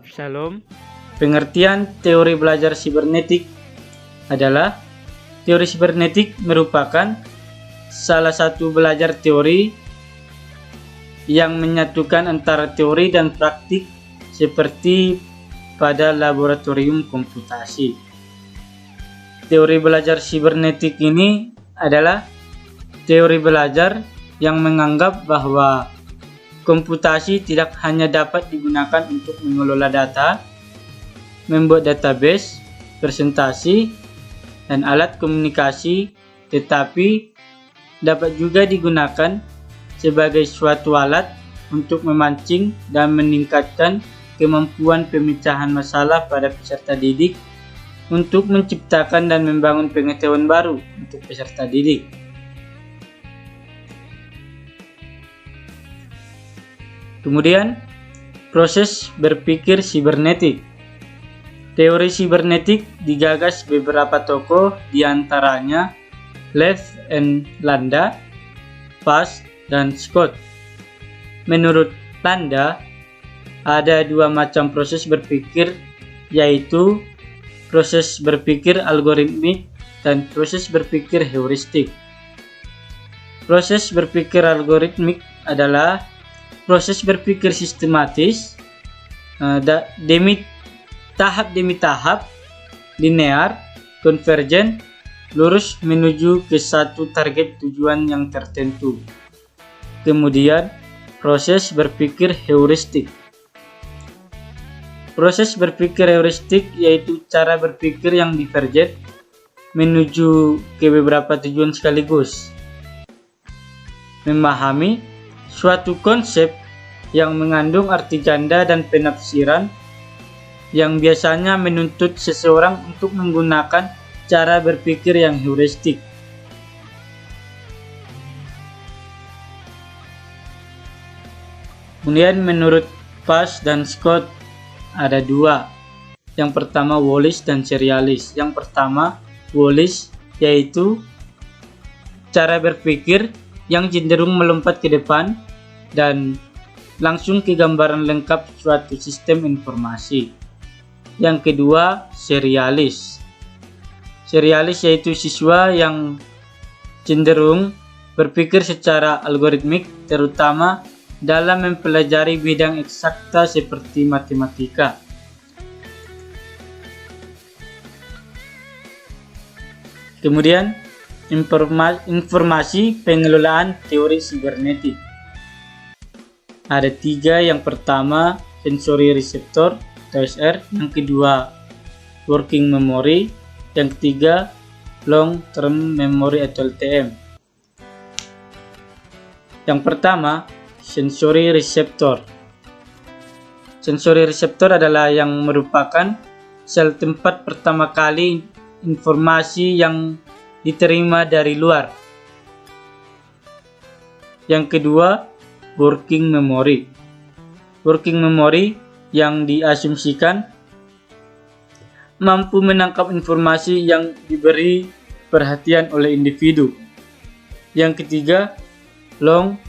Shalom. Pengertian teori belajar sibernetik adalah teori sibernetik merupakan salah satu belajar teori yang menyatukan antara teori dan praktik seperti pada laboratorium komputasi. Teori belajar sibernetik ini adalah teori belajar yang menganggap bahwa komputasi tidak hanya dapat digunakan untuk mengelola data, membuat database, presentasi, dan alat komunikasi, tetapi dapat juga digunakan sebagai suatu alat untuk memancing dan meningkatkan kemampuan pemecahan masalah pada peserta didik untuk menciptakan dan membangun pengetahuan baru untuk peserta didik. Kemudian, proses berpikir sibernetik. Teori sibernetik digagas beberapa tokoh, diantaranya Lev and Landa, Paz, dan Scott. Menurut Landa, ada dua macam proses berpikir, yaitu proses berpikir algoritmik dan proses berpikir heuristik. Proses berpikir algoritmik adalah proses berpikir sistematis, tahap demi tahap, linear, konvergen, lurus menuju ke satu target tujuan yang tertentu. Kemudian, proses berpikir heuristik. Proses berpikir heuristik yaitu cara berpikir yang divergen menuju ke beberapa tujuan sekaligus. Memahami suatu konsep yang mengandung arti ganda dan penafsiran yang biasanya menuntut seseorang untuk menggunakan cara berpikir yang heuristik. Kemudian menurut Paz dan Scott ada dua. Yang pertama Wallis dan serialis. Yang pertama Wallis yaitu cara berpikir yang cenderung melompat ke depan dan langsung ke gambaran lengkap suatu sistem informasi. Yang kedua, serialis. Serialis yaitu siswa yang cenderung berpikir secara algoritmik, terutama dalam mempelajari bidang eksakta seperti matematika. Kemudian, informasi pengelolaan teori sibernetik. Ada tiga. Yang pertama, sensory receptor atau SR. Yang kedua, working memory. Yang ketiga, long term memory atau LTM. Yang pertama, sensory receptor. Sensory receptor adalah yang merupakan sel tempat pertama kali informasi yang diterima dari luar. Yang kedua, working memory. Working memory yang diasumsikan mampu menangkap informasi yang diberi perhatian oleh individu. Yang ketiga, long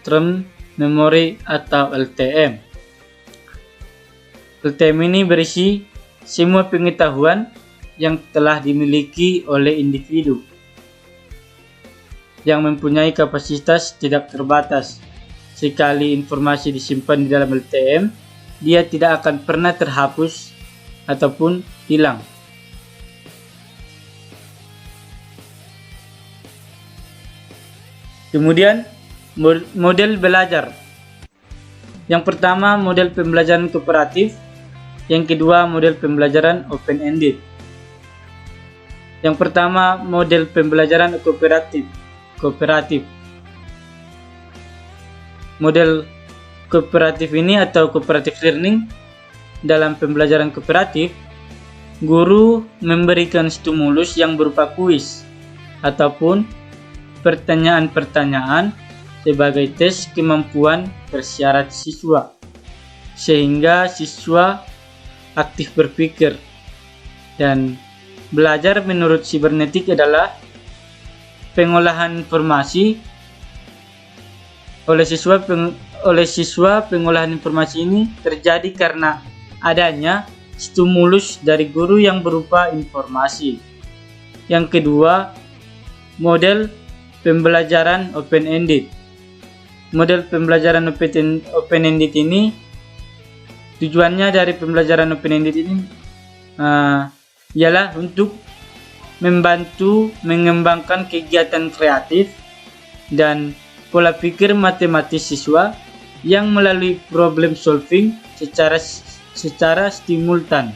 term memory atau LTM. LTM ini berisi semua pengetahuan yang telah dimiliki oleh individu yang mempunyai kapasitas tidak terbatas. Sekali informasi disimpan di dalam LTM, dia tidak akan pernah terhapus ataupun hilang. Kemudian, model belajar. Yang pertama, model pembelajaran kooperatif. Yang kedua, model pembelajaran open-ended. Yang pertama, model pembelajaran kooperatif. Model kooperatif ini atau cooperative learning, dalam pembelajaran kooperatif, guru memberikan stimulus yang berupa kuis ataupun pertanyaan-pertanyaan sebagai tes kemampuan bersyarat siswa, sehingga siswa aktif berpikir. Dan belajar menurut sibernetik adalah pengolahan informasi oleh siswa. Pengolahan informasi ini terjadi karena adanya stimulus dari guru yang berupa informasi. Yang kedua, model pembelajaran open-ended. Model pembelajaran open-ended ini, tujuannya dari pembelajaran open-ended ini ialah untuk membantu mengembangkan kegiatan kreatif dan pola pikir matematis siswa yang melalui problem solving secara simultan.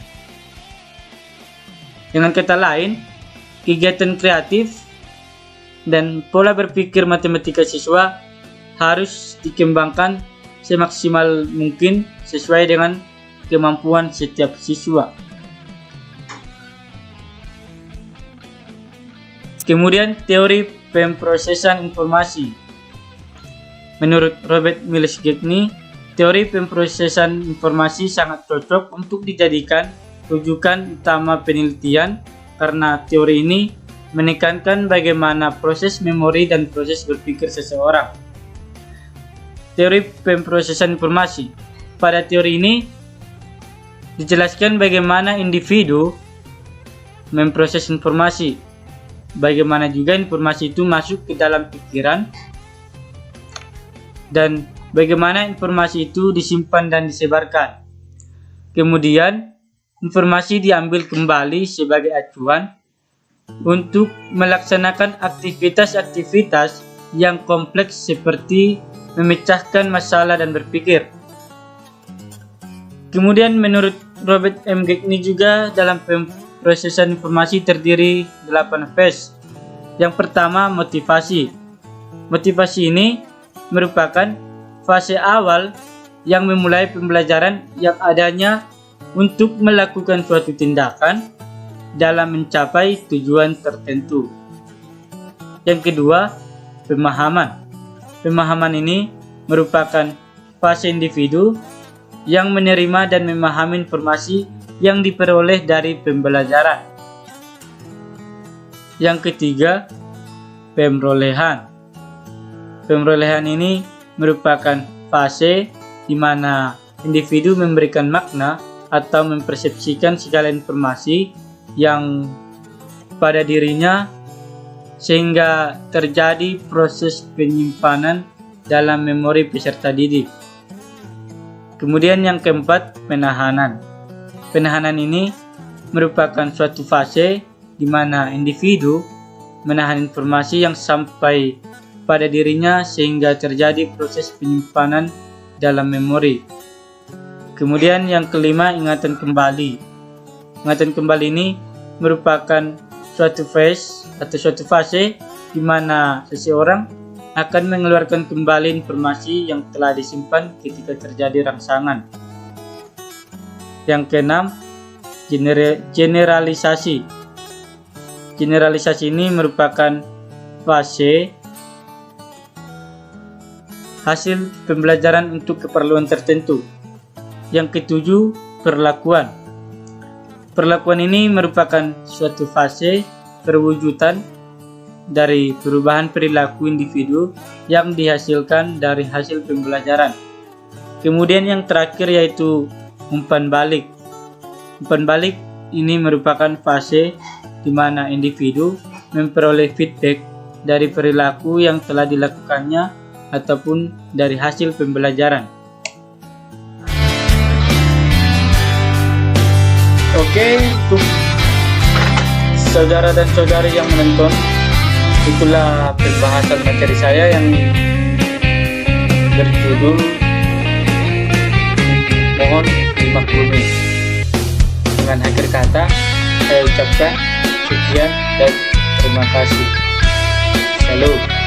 Dengan kata lain, kegiatan kreatif dan pola berpikir matematika siswa harus dikembangkan semaksimal mungkin sesuai dengan kemampuan setiap siswa. Kemudian teori pemrosesan informasi. Menurut Robert Mills-Gagne, teori pemrosesan informasi sangat cocok untuk dijadikan rujukan utama penelitian karena teori ini menekankan bagaimana proses memori dan proses berpikir seseorang. Teori pemrosesan informasi. Pada teori ini dijelaskan bagaimana individu memproses informasi, bagaimana juga informasi itu masuk ke dalam pikiran, dan bagaimana informasi itu disimpan dan disebarkan. Kemudian, informasi diambil kembali sebagai acuan untuk melaksanakan aktivitas-aktivitas yang kompleks seperti memecahkan masalah dan berpikir. Kemudian menurut Robert M. Gagne juga dalam pemrosesan informasi terdiri 8 phase. Yang pertama, motivasi. Motivasi ini merupakan fase awal yang memulai pembelajaran yang adanya untuk melakukan suatu tindakan dalam mencapai tujuan tertentu. Yang kedua, pemahaman. Pemahaman ini merupakan fase individu yang menerima dan memahami informasi yang diperoleh dari pembelajaran. Yang ketiga, pemerolehan. Pemerolehan ini merupakan fase di mana individu memberikan makna atau mempersepsikan segala informasi yang pada dirinya sehingga terjadi proses penyimpanan dalam memori peserta didik. Kemudian yang keempat, penahanan. Penahanan ini merupakan suatu fase di mana individu menahan informasi yang sampai pada dirinya sehingga terjadi proses penyimpanan dalam memori. Kemudian yang kelima, ingatan kembali. Ingatan kembali ini merupakan suatu phase atau suatu fase di mana seseorang akan mengeluarkan kembali informasi yang telah disimpan ketika terjadi rangsangan. Yang keenam, generalisasi. Generalisasi ini merupakan fase hasil pembelajaran untuk keperluan tertentu. Yang ketujuh, perlakuan. Perlakuan ini merupakan suatu fase perwujudan dari perubahan perilaku individu yang dihasilkan dari hasil pembelajaran. Kemudian yang terakhir yaitu umpan balik. Umpan balik ini merupakan fase di mana individu memperoleh feedback dari perilaku yang telah dilakukannya ataupun dari hasil pembelajaran. Oke, untuk saudara dan saudari yang menonton, itulah pembahasan materi saya yang berjudul mohon dimaklumi. Dengan akhir kata, saya ucapkan sekian dan terima kasih. Salam.